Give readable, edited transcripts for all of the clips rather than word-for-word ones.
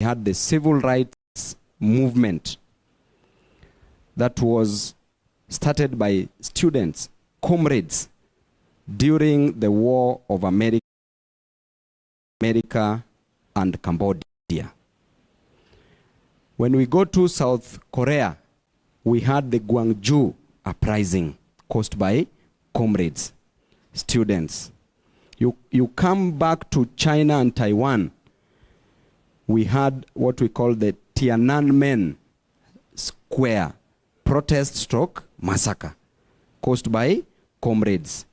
had the civil rights movement that was started by students, comrades, during the War of America and Cambodia. When we go to South Korea, we had the Gwangju uprising caused by comrades, students. You come back to China and Taiwan, we had what we call the Tiananmen Square protest stroke massacre caused by comrades.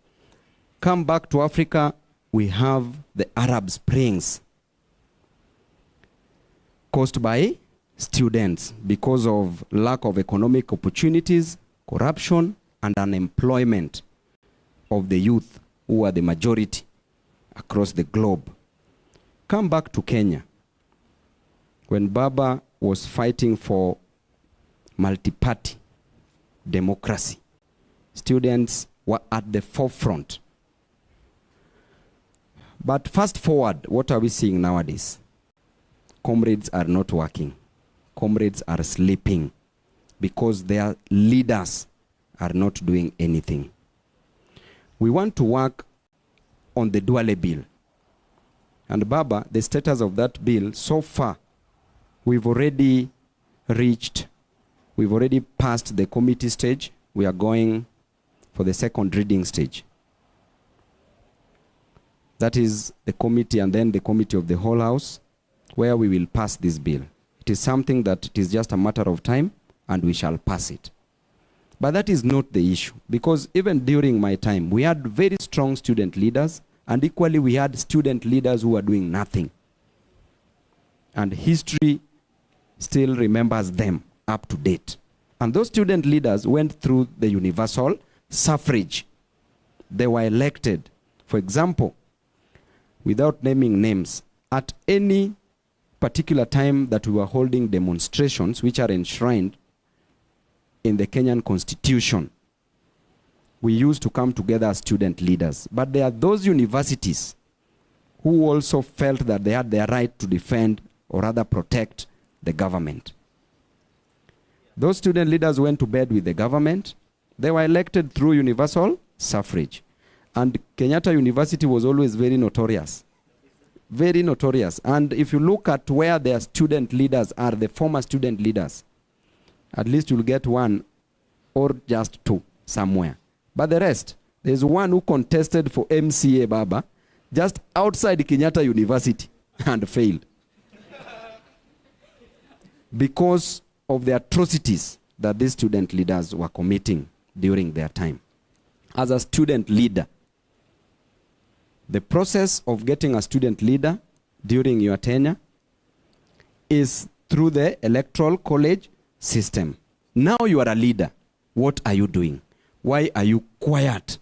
Come back to Africa, we have the Arab Springs caused by students because of lack of economic opportunities, corruption, and unemployment of the youth who are the majority across the globe. Come back to Kenya. When Baba was fighting for multi-party democracy, students were at the forefront. But fast forward, what are we seeing nowadays? Comrades are not working. Comrades are sleeping because their leaders are not doing anything. We want to work on the Duale bill. And Baba, the status of that bill, so far, we've already passed the committee stage. We are going for the second reading stage. That is the committee and then the committee of the whole house, where we will pass this bill. It is something that it is just a matter of time and we shall pass it. But that is not the issue, because even during my time, we had very strong student leaders, and equally we had student leaders who were doing nothing. And history still remembers them up to date. And those student leaders went through the universal suffrage. They were elected. For example, without naming names, at any particular time that we were holding demonstrations which are enshrined in the Kenyan Constitution, we used to come together as student leaders. But there are those universities who also felt that they had their right to defend or rather protect the government. Those student leaders went to bed with the government. They were elected through universal suffrage. And Kenyatta University was always very notorious. Very notorious. And if you look at where their student leaders are, the former student leaders, at least you'll get one or just two somewhere. But the rest, there's one who contested for MCA Baba just outside Kenyatta University and failed. Because of the atrocities that these student leaders were committing during their time. As a student leader, the process of getting a student leader during your tenure is through the electoral college system. Now you are a leader. What are you doing? Why are you quiet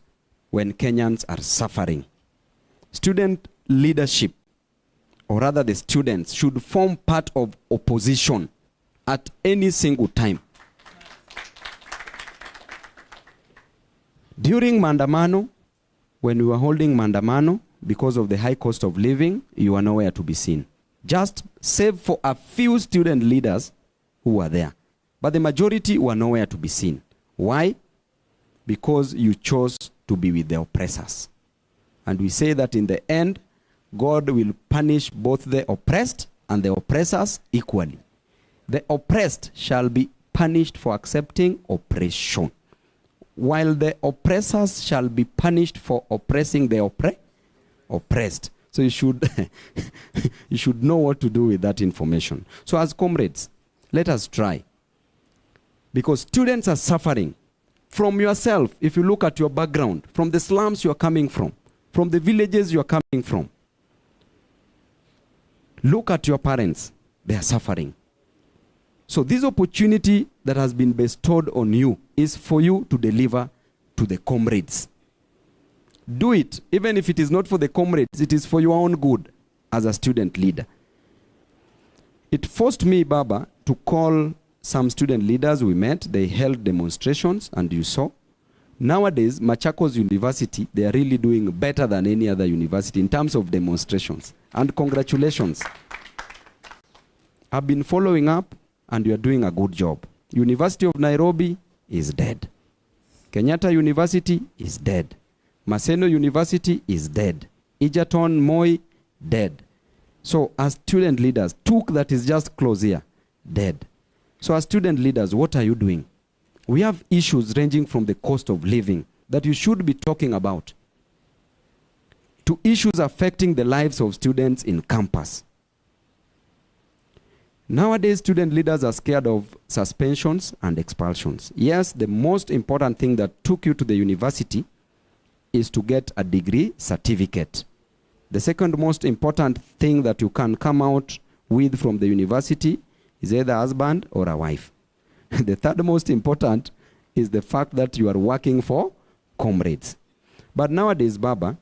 when Kenyans are suffering? Student leadership, or rather the students, should form part of opposition at any single time. During Mandamano, when we were holding Mandamano, because of the high cost of living, you are nowhere to be seen. Just save for a few student leaders who were there. But the majority were nowhere to be seen. Why? Because you chose to be with the oppressors. And we say that in the end, God will punish both the oppressed and the oppressors equally. The oppressed shall be punished for accepting oppression, while the oppressors shall be punished for oppressing the oppressed. So you should, you should know what to do with that information. So as comrades, let us try. Because students are suffering. From yourself, if you look at your background, from the slums you are coming from the villages you are coming from, look at your parents, they are suffering. So this opportunity that has been bestowed on you is for you to deliver to the comrades. Do it, even if it is not for the comrades, it is for your own good as a student leader. It forced me, Baba, to call some student leaders we met. They held demonstrations, and you saw. Nowadays, Machakos University, they are really doing better than any other university in terms of demonstrations. And congratulations. I've been following up, and you are doing a good job. University of Nairobi is dead. Kenyatta University is dead. Maseno University is dead. Egerton, Moi, dead. So as student leaders, TUK that is just close here, dead. So as student leaders, what are you doing? We have issues ranging from the cost of living that you should be talking about, to issues affecting the lives of students in campus. Nowadays, student leaders are scared of suspensions and expulsions. Yes, the most important thing that took you to the university is to get a degree certificate. The second most important thing that you can come out with from the university is either a husband or a wife. The third most important is the fact that you are working for comrades. But nowadays, Baba,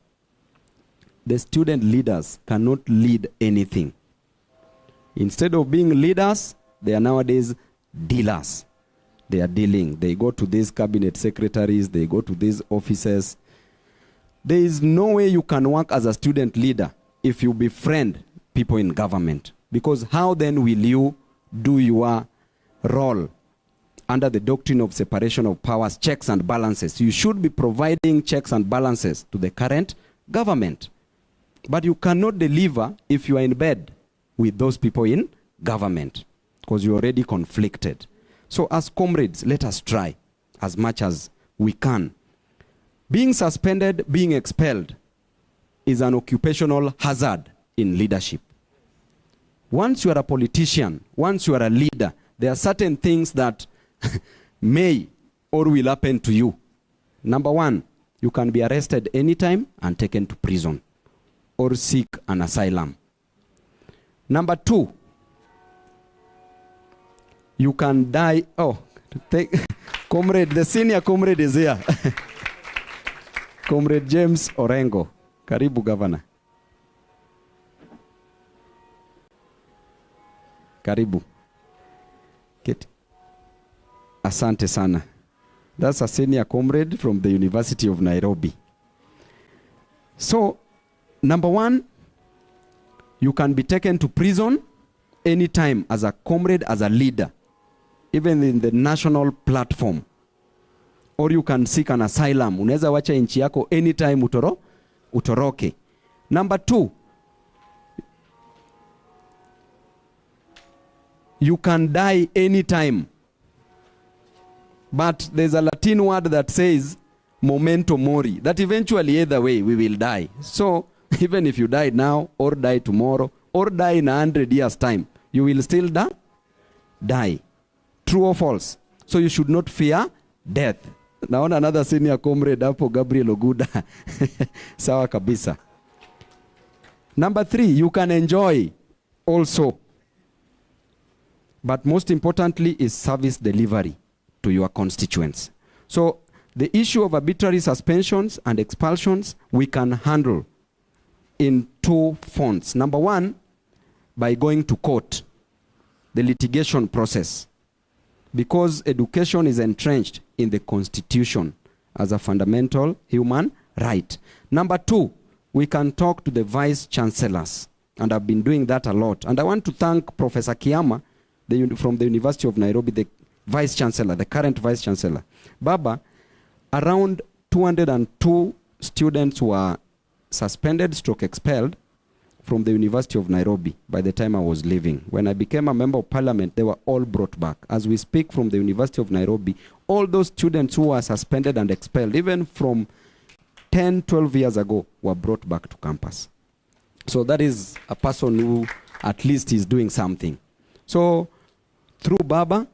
the student leaders cannot lead anything. Instead of being leaders, they are nowadays dealers. They are dealing. They go to these cabinet secretaries, they go to these offices. There is no way you can work as a student leader if you befriend people in government. Because how then will you do your role under the doctrine of separation of powers, checks and balances? You should be providing checks and balances to the current government. But you cannot deliver if you are in bed with those people in government, because you're already conflicted. So as comrades, let us try as much as we can. Being suspended, being expelled is an occupational hazard in leadership. Once you are a politician, once you are a leader, there are certain things that may or will happen to you. Number one, you can be arrested anytime and taken to prison or seek an asylum. Number two, you can die. Oh, comrade, the senior comrade is here. Comrade James Orengo. Karibu, Governor. Karibu. Keti. Asante sana. That's a senior comrade from the University of Nairobi. So, number one, you can be taken to prison anytime as a comrade, as a leader, even in the national platform. Or you can seek an asylum. Unaweza wacha nchi yako anytime utoroke. Number two, you can die anytime. But there's a Latin word that says memento mori, that eventually either way we will die. So even if you die now or die tomorrow or die in 100 years time, you will still die. True or false? So you should not fear death. Naona another senior comrade hapo, Gabriel Oguda. Sawa kabisa. Number three, you can enjoy also. But most importantly is service delivery to your constituents. So the issue of arbitrary suspensions and expulsions we can handle in two fronts. Number one, by going to court, the litigation process, because education is entrenched in the Constitution as a fundamental human right. Number two, we can talk to the vice chancellors, and I've been doing that a lot. And I want to thank Professor Kiama from the University of Nairobi, the vice chancellor, the current vice chancellor. Baba, around 202 students were suspended stroke expelled from the University of Nairobi by the time I was leaving. When I became a member of parliament, they were all brought back. As we speak, from the University of Nairobi, all those students who were suspended and expelled, even from 10, 12 years ago, were brought back to campus. So that is a person who at least is doing something. So through Baba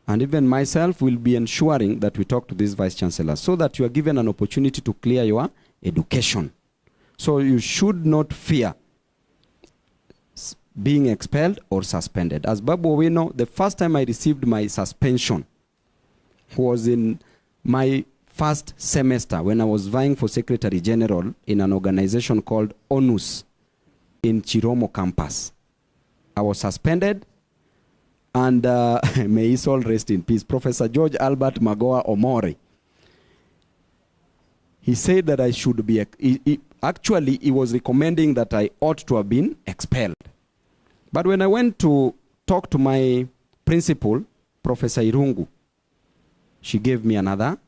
and even myself, will be ensuring that we talk to these vice chancellors so that you are given an opportunity to clear your education. So you should not fear being expelled or suspended. As Babu, we know, the first time I received my suspension was in my first semester when I was vying for Secretary General in an organization called ONUS in Chiromo campus. I was suspended, and may his soul rest in peace, Professor George Albert Magoa Omori. He said that I should be, actually he was recommending that I ought to have been expelled. But when I went to talked to my principal, Professor Irungu. She gave me another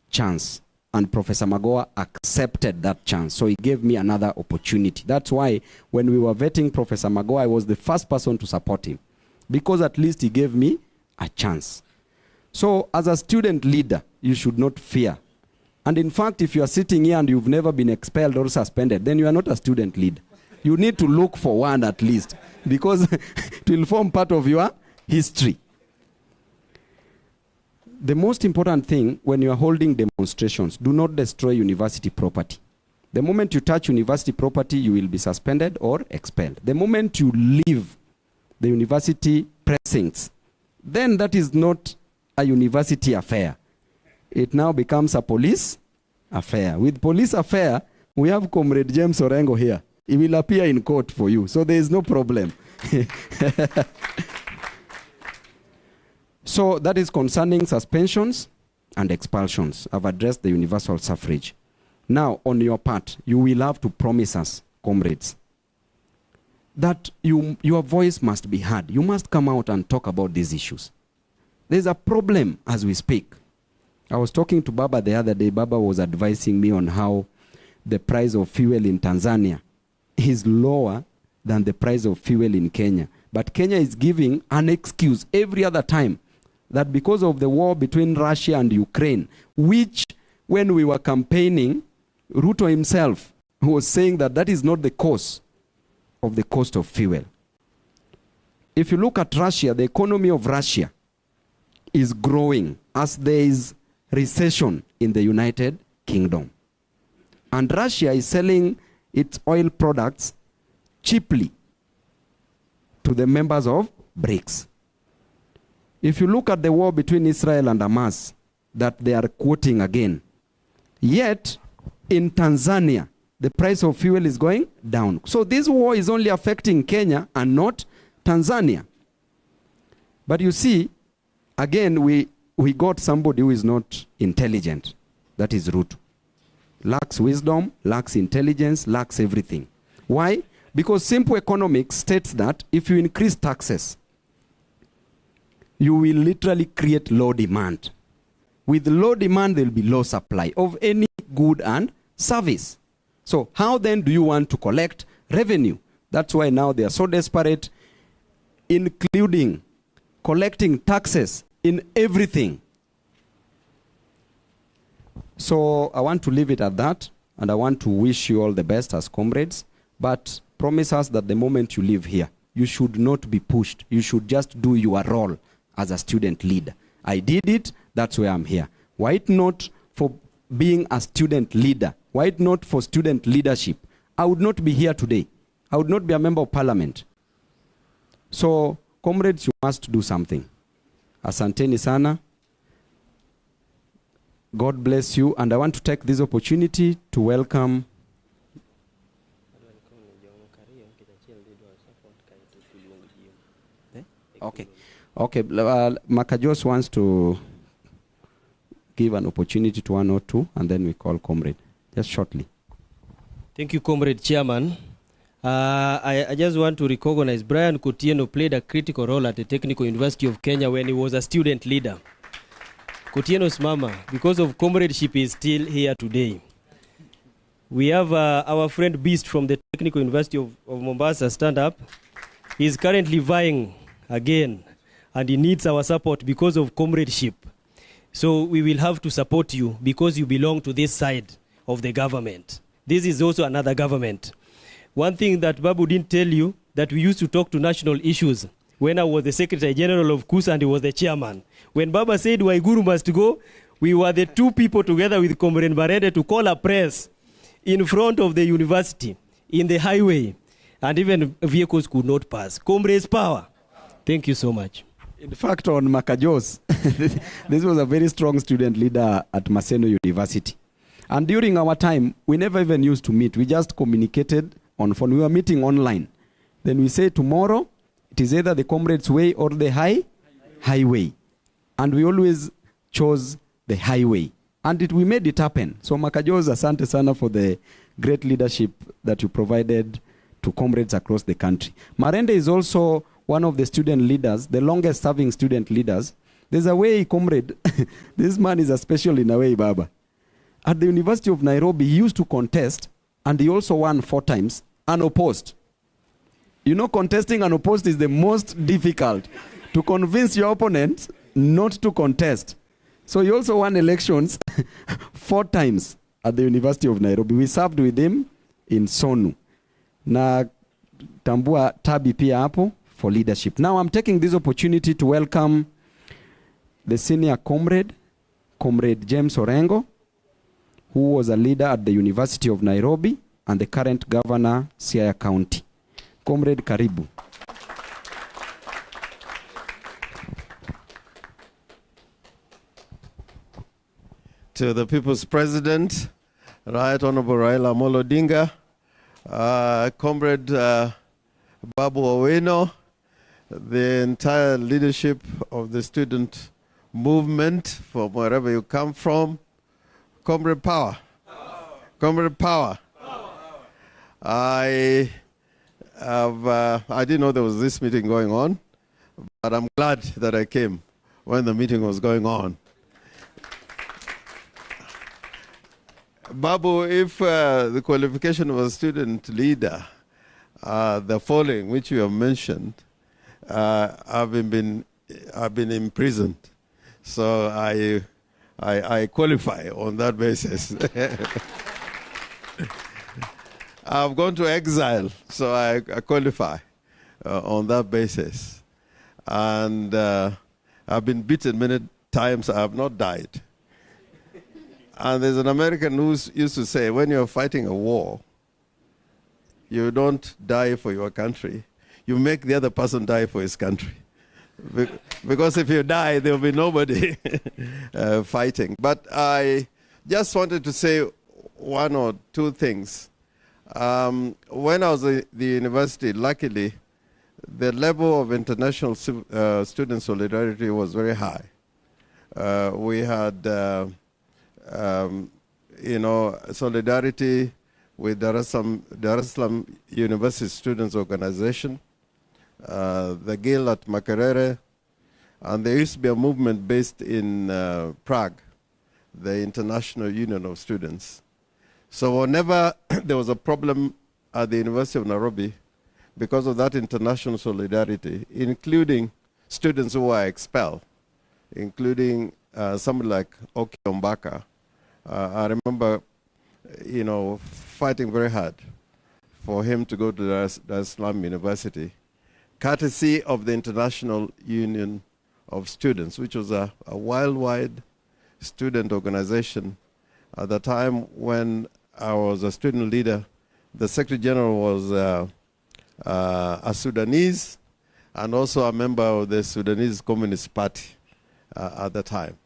chance. And Professor Magoa accepted that chance. So he gave me another opportunity. That's why when we were vetting Professor Magoa, I was the first person to support him. Because at least he gave me a chance. So as a student leader, you should not fear. And in fact, if you are sitting here and you've never been expelled or suspended, then you are not a student leader. You need to look for one at least. Because it will form part of your history. The most important thing when you are holding demonstrations, do not destroy university property. The moment you touch university property, you will be suspended or expelled. The moment you leave the university precincts, then that is not a university affair. It now becomes a police affair. With police affair, we have Comrade James Orengo here. He will appear in court for you, so there is no problem. So that is concerning suspensions and expulsions. I've addressed the universal suffrage. Now, on your part, you will have to promise us, comrades, that your voice must be heard. You must come out and talk about these issues. There's a problem as we speak. I was talking to Baba the other day. Baba was advising me on how the price of fuel in Tanzania is lower than the price of fuel in Kenya. But Kenya is giving an excuse every other time that because of the war between Russia and Ukraine, which when we were campaigning, Ruto himself was saying that that is not the cause of the cost of fuel. If you look at Russia, the economy of Russia is growing as there is recession in the United Kingdom. And Russia is selling its oil products cheaply to the members of BRICS. If you look at the war between Israel and Hamas that they are quoting again, yet in Tanzania, the price of fuel is going down. So this war is only affecting Kenya and not Tanzania. But you see, again, we got somebody who is not intelligent. That is Ruto. Lacks wisdom, lacks intelligence, lacks everything. Why? Because simple economics states that if you increase taxes, you will literally create low demand. With low demand, there will be low supply of any good and service. So how then do you want to collect revenue? That's why now they are so desperate, including collecting taxes in everything. So I want to leave it at that, and I want to wish you all the best as comrades, but promise us that the moment you leave here, you should not be pushed. You should just do your role as a student leader. I did it, that's why I'm here. Why not for being a student leader? Why not for student leadership? I would not be here today. I would not be a member of parliament. So, comrades, you must do something. Asanteni sana. God bless you. And I want to take this opportunity to welcome Okay. Makajos wants to give an opportunity to one or two, and then we call comrade. Just shortly. Thank you, Comrade Chairman. I just want to recognize Brian Kutoa played a critical role at the Technical University of Kenya when he was a student leader. Kutoa's mama, because of comradeship, is still here today. We have our friend Beast from the Technical University of Mombasa, stand up. He's currently vying again, and he needs our support because of comradeship. So we will have to support you because you belong to this side of the government. This is also another government. One thing that Babu didn't tell you, that we used to talk to national issues when I was the Secretary General of KUSA and he was the chairman. When Baba said Waiguru must go, we were the two people together with Comrade Barede to call a press in front of the university, in the highway, and even vehicles could not pass. Comrades power. Thank you so much. In fact, on Makajos, this was a very strong student leader at Maseno University. And during our time, we never even used to meet. We just communicated on phone. We were meeting online. Then we say tomorrow, it is either the comrades' way or the highway. And we always chose the highway. And we made it happen. So Makajos, asante sana for the great leadership that you provided to comrades across the country. Marende is also one of the student leaders, the longest serving student leaders. There's a way, comrade, this man is a special in a way, Baba. At the University of Nairobi, he used to contest, and he also won 4 times, unopposed. You know, contesting unopposed is the most difficult, to convince your opponent not to contest. So he also won elections 4 times at the University of Nairobi. We served with him in Sonu. Na tambua tabi pia hapo for leadership. Now I'm taking this opportunity to welcome the senior comrade, Comrade James Orengo, who was a leader at the University of Nairobi and the current governor, Siaya County. Comrade, karibu. To the People's President, Right Honorable Raila Amolo Odinga, Comrade Babu Owino, the entire leadership of the student movement from wherever you come from, Comrade Power. Comrade Power. I didn't know there was this meeting going on, but I'm glad that I came when the meeting was going on. Babu, if the qualification of a student leader, the following, which you have mentioned, I've been imprisoned, so I qualify on that basis. I've gone to exile, so I qualify on that basis. And I've been beaten many times. I have not died. And there's an American who used to say, when you're fighting a war, you don't die for your country. You make the other person die for his country. Because if you die, there will be nobody fighting. But I just wanted to say 1 or 2 things. When I was at the university, luckily, the level of international student solidarity was very high. We had solidarity with Dar es Salaam University Students Organization, the Guild at Makerere, and there used to be a movement based in Prague, the International Union of Students. So whenever there was a problem at the University of Nairobi, because of that international solidarity, including students who were expelled, including somebody like Oki Ombaka, I remember, fighting very hard for him to go to Dar es Salaam University, courtesy of the International Union of Students, which was a worldwide student organization. At the time when I was a student leader, the Secretary General was a Sudanese and also a member of the Sudanese Communist Party at the time.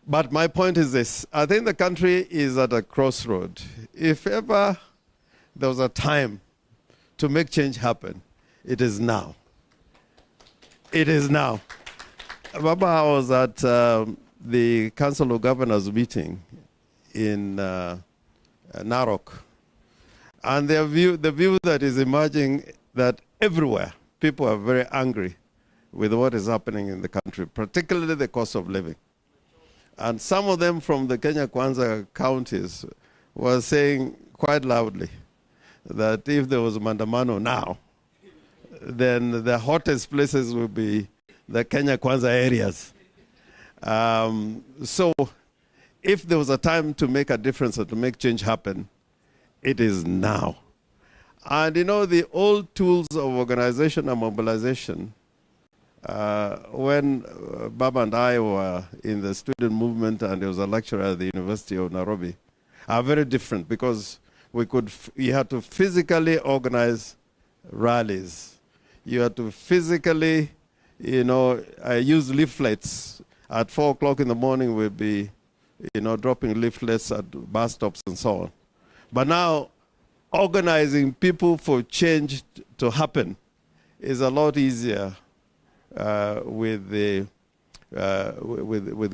But my point is this. I think the country is at a crossroad. If ever there was a time to make change happen, it is now. It is now. Baba, I was at the Council of Governors meeting in Narok. And the view that is emerging that everywhere people are very angry with what is happening in the country, particularly the cost of living. And some of them from the Kenya Kwanza counties were saying quite loudly that if there was Mandamano now, then the hottest places would be the Kenya Kwanza areas. So if there was a time to make a difference or to make change happen, it is now. And the old tools of organization and mobilization, when Baba and I were in the student movement and there was a lecturer at the University of Nairobi, are very different because you had to physically organize rallies. You had to physically, use leaflets. At 4 o'clock in the morning, we'd be, dropping leaflets at bus stops and so on. But now, organizing people for change to happen is a lot easier with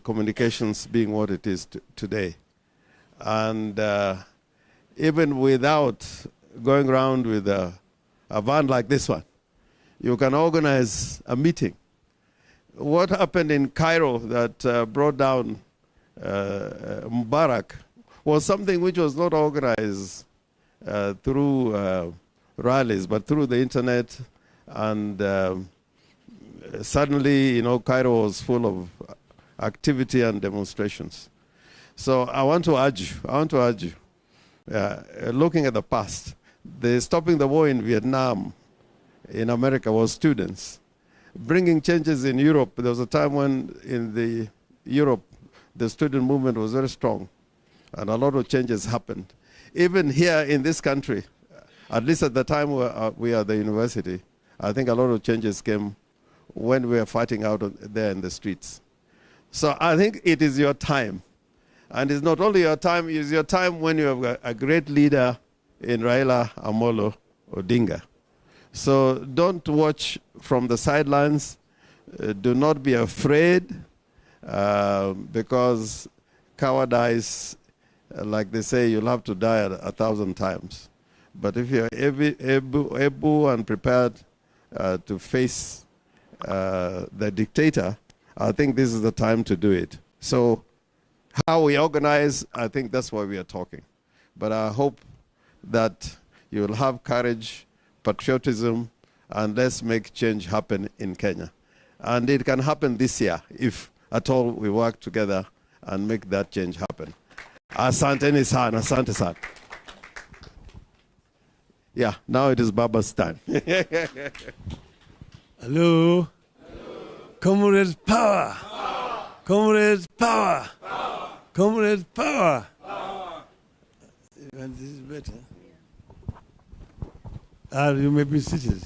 communications being what it is today. And even without going around with a van like this one, you can organize a meeting. What happened in Cairo that brought down Mubarak was something which was not organized through rallies, but through the internet. And suddenly, Cairo was full of activity and demonstrations. So I want to urge you, looking at the past, the stopping the war in Vietnam, in America, was students. Bringing changes in Europe, there was a time when in Europe, the student movement was very strong, and a lot of changes happened. Even here in this country, at least at the time we are at the university, I think a lot of changes came when we were fighting out there in the streets. So I think it is your time. And it's not only your time, it's your time when you have a great leader in Raila Amolo Odinga. So don't watch from the sidelines. Do not be afraid, because cowardice, like they say, you'll have to die 1,000 times. But if you're able and prepared to face the dictator, I think this is the time to do it. So how we organize, I think that's why we are talking. But I hope that you will have courage, patriotism, and let's make change happen in Kenya. And it can happen this year if at all we work together and make that change happen. Asante sana, asante sana. Yeah, now it is Baba's time. Hello. Comrades power. Comrades power. Comrades power. And this is better. You may be seated.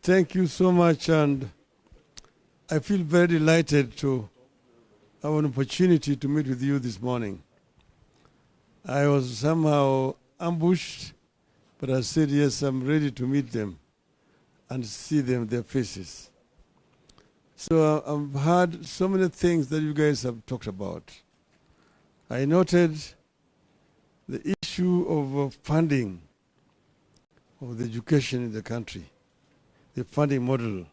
Thank you so much, and I feel very delighted to have an opportunity to meet with you this morning. I was somehow ambushed, but I said, yes, I'm ready to meet them and see their faces. So I've heard so many things that you guys have talked about. I noted the issue of funding of the education in the country, the funding model,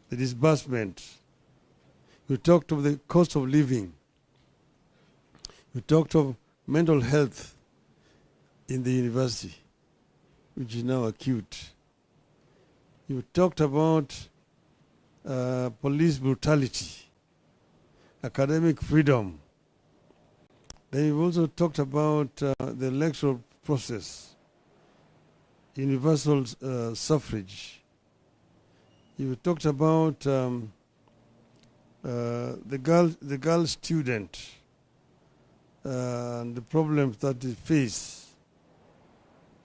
the disbursement. You talked of the cost of living. You talked of mental health in the university, which is now acute. You talked about police brutality, academic freedom. Then you also talked about the electoral process, universal suffrage. You talked about the girl student and the problems that they face.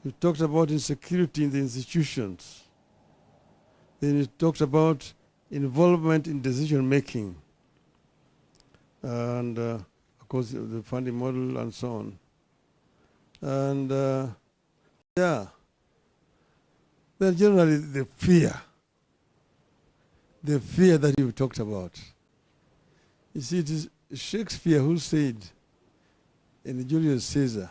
You talked about insecurity in the institutions. Then you talked about involvement in decision making, and of course the funding model and so on. And then generally the fear that you talked about. You see, it is Shakespeare who said in Julius Caesar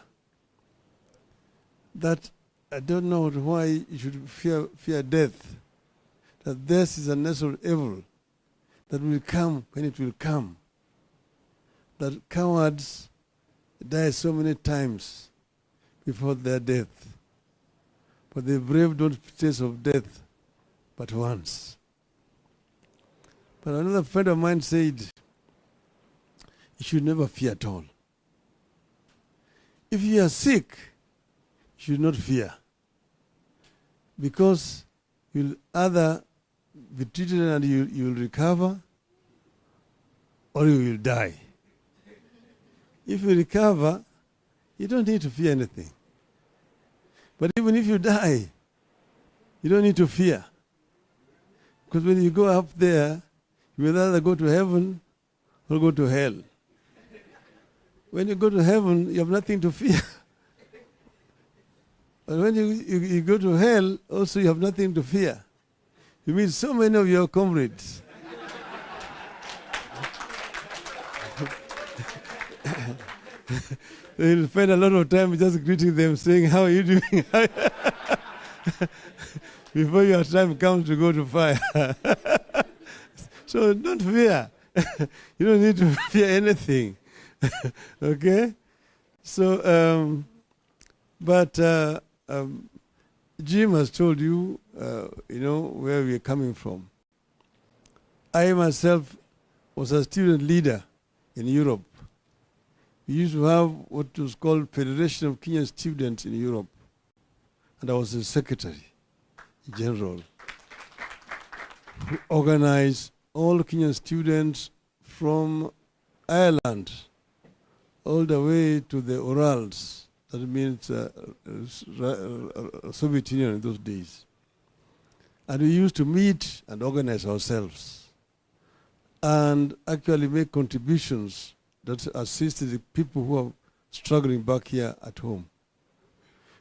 that I don't know why you should fear death, that death is a natural evil that will come when it will come, that cowards die so many times before their death, but the brave don't taste of death but once. But another friend of mine said, you should never fear at all. If you are sick, you should not fear, because you'll either be treated and you'll recover, or you will die. If you recover, you don't need to fear anything. But even if you die, you don't need to fear. Because when you go up there, you will either go to heaven or go to hell. When you go to heaven, you have nothing to fear. But when you go to hell, also you have nothing to fear. You meet so many of your comrades. You'll spend a lot of time just greeting them, saying, how are you doing? before your time comes to go to fire. So don't fear. You don't need to fear anything. Okay? So, Jim has told you, where we are coming from. I myself was a student leader in Europe. We used to have what was called Federation of Kenyan Students in Europe. And I was the secretary general who organized all Kenyan students from Ireland all the way to the Urals. That means Soviet Union in those days. And we used to meet and organize ourselves and actually make contributions that assisted the people who are struggling back here at home.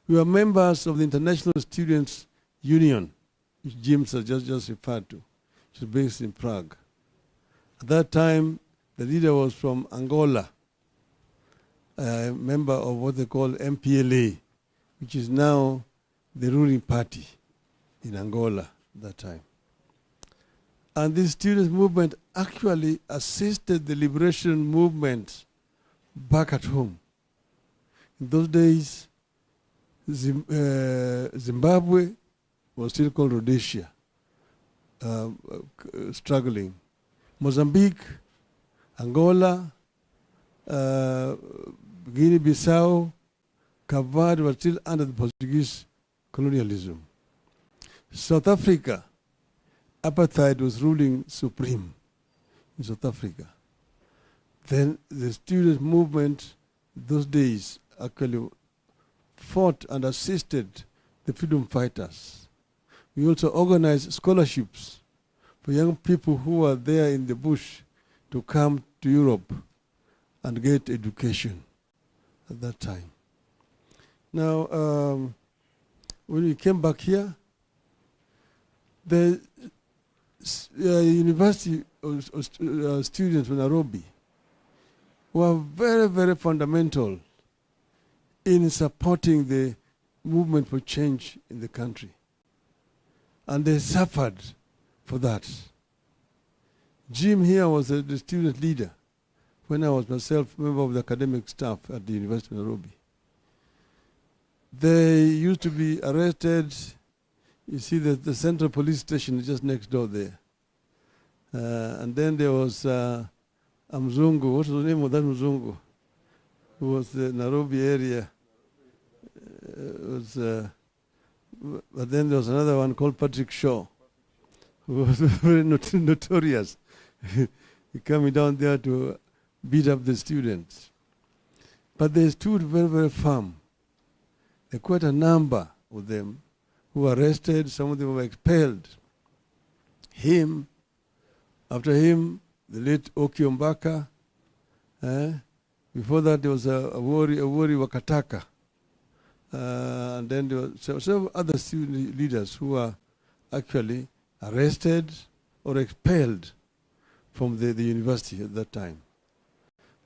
We were members of the International Students Union, which James has just referred to, which is based in Prague. At that time, the leader was from Angola, a member of what they call MPLA, which is now the ruling party in Angola at that time. And this students' movement actually assisted the liberation movement back at home. In those days, Zimbabwe was still called Rhodesia, struggling. Mozambique, Angola, Guinea-Bissau, Cape Verde were still under the Portuguese colonialism. South Africa, apartheid was ruling supreme in South Africa. Then the student movement those days actually fought and assisted the freedom fighters. We also organized scholarships for young people who were there in the bush to come to Europe and get education at that time. Now, when we came back here, the university students from Nairobi were very, very fundamental in supporting the movement for change in the country. And they suffered for that. Jim here was the student leader when I was myself member of the academic staff at the University of Nairobi. They used to be arrested. You see that the central police station is just next door there. And then there was a Mzungu. What was the name of that Mzungu? Who was the Nairobi area. But then there was another one called Patrick Shaw, who was very notorious. He coming down there to beat up the students. But they stood very, very firm. There were quite a number of them who were arrested, some of them were expelled. After him, the late Oki Ombaka. Before that, there was a Wori Wakataka. And then there were several other student leaders who were actually arrested or expelled from the university at that time.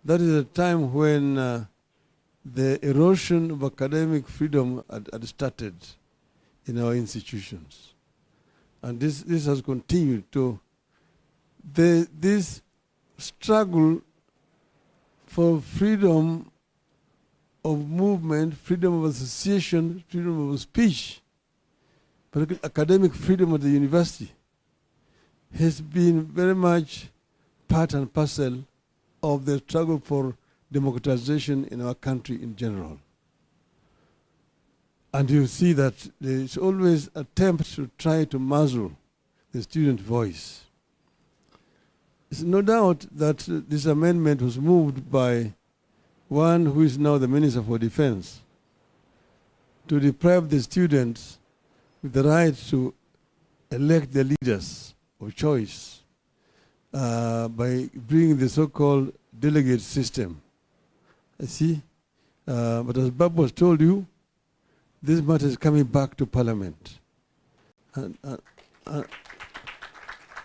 That is a time when the erosion of academic freedom had started in our institutions. And this has continued to this struggle for freedom of movement, freedom of association, freedom of speech, particularly academic freedom at the university, has been very much part and parcel of the struggle for democratization in our country in general. And you see that there is always an attempt to try to muzzle the student voice. There's no doubt that this amendment was moved by one who is now the Minister for Defense to deprive the students with the right to elect their leaders of choice by bringing the so-called delegate system. But as Bob has told you, this matter is coming back to Parliament. And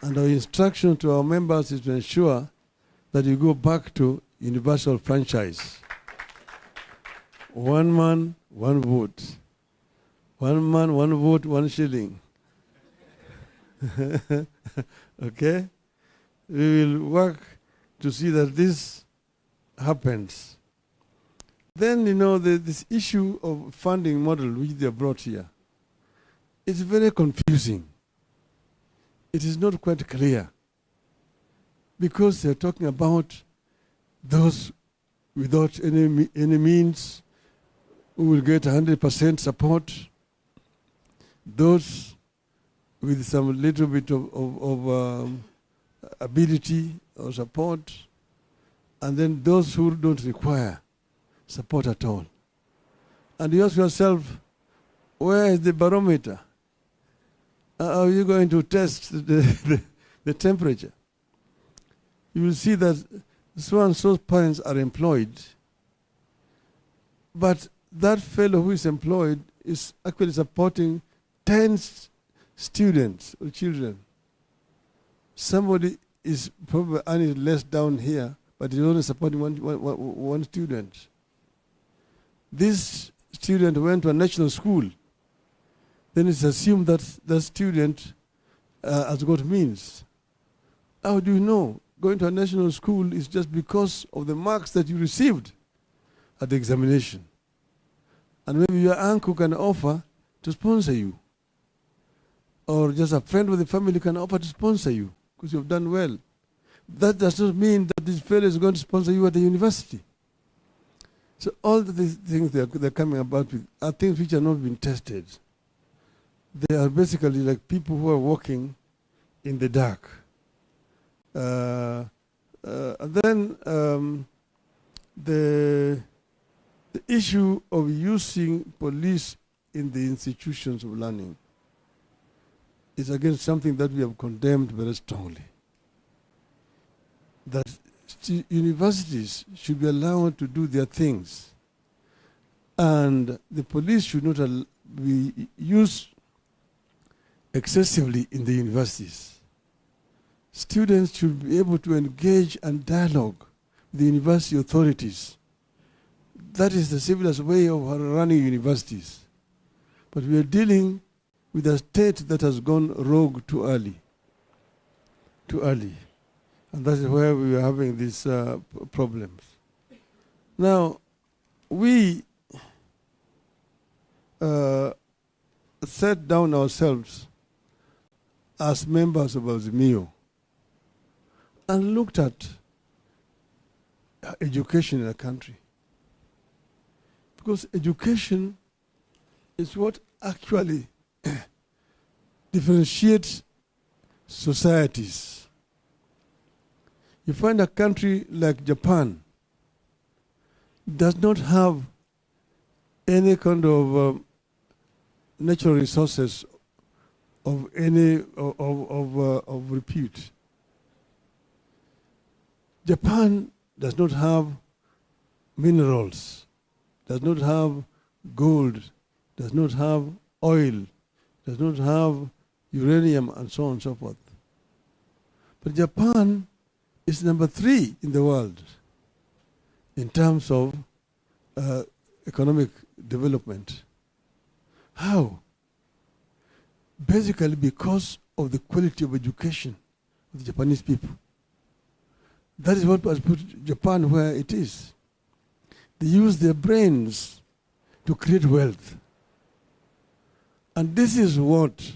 our instruction to our members is to ensure that you go back to universal franchise. One man, one vote. One man, one vote, 1 shilling. Okay? We will work to see that this happens. Then, this issue of funding model which they brought here, it's very confusing. It is not quite clear because they're talking about those without any means who will get 100% support, those with some little bit of ability or support, and then those who don't require support at all. And you ask yourself, where is the barometer? How are you going to test the temperature? You will see that so-and-so's parents are employed, but that fellow who is employed is actually supporting 10 students or children. Somebody is probably earning less down here, but is only supporting one student. This student went to a national school. Then it's assumed that the student has got means. How do you know? Going to a national school is just because of the marks that you received at the examination. And maybe your uncle can offer to sponsor you. Or just a friend with the family can offer to sponsor you because you've done well. That does not mean that this fellow is going to sponsor you at the university. So all these things they're coming about with are things which are not being tested. They are basically like people who are walking in the dark. Then the issue of using police in the institutions of learning is again something that we have condemned very strongly. That universities should be allowed to do their things, and the police should not be used excessively in the universities. Students should be able to engage and dialogue with the university authorities. That is the civilized way of running universities. But we are dealing with a state that has gone rogue too early. Too early. And that is where we are having these problems. Now, we sat down ourselves as members of Azimio and looked at education in a country. Because education is what actually differentiates societies. You find a country like Japan does not have any kind of natural resources of any of repute. Japan does not have minerals, does not have gold, does not have oil, does not have uranium, and so on and so forth. But Japan is number 3 in the world in terms of economic development. How? Basically because of the quality of education of the Japanese people. That is what has put Japan where it is. They use their brains to create wealth. And this is what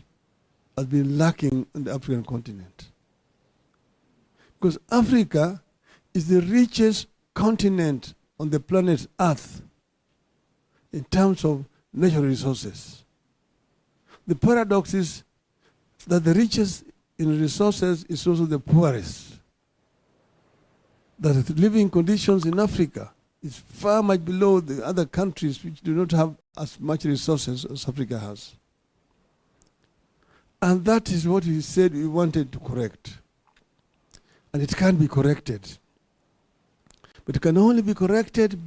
has been lacking on the African continent. Because Africa is the richest continent on the planet Earth in terms of natural resources. The paradox is that the richest in resources is also the poorest. That the living conditions in Africa is far much below the other countries which do not have as much resources as Africa has. And that is what we said we wanted to correct. And it can be corrected. But it can only be corrected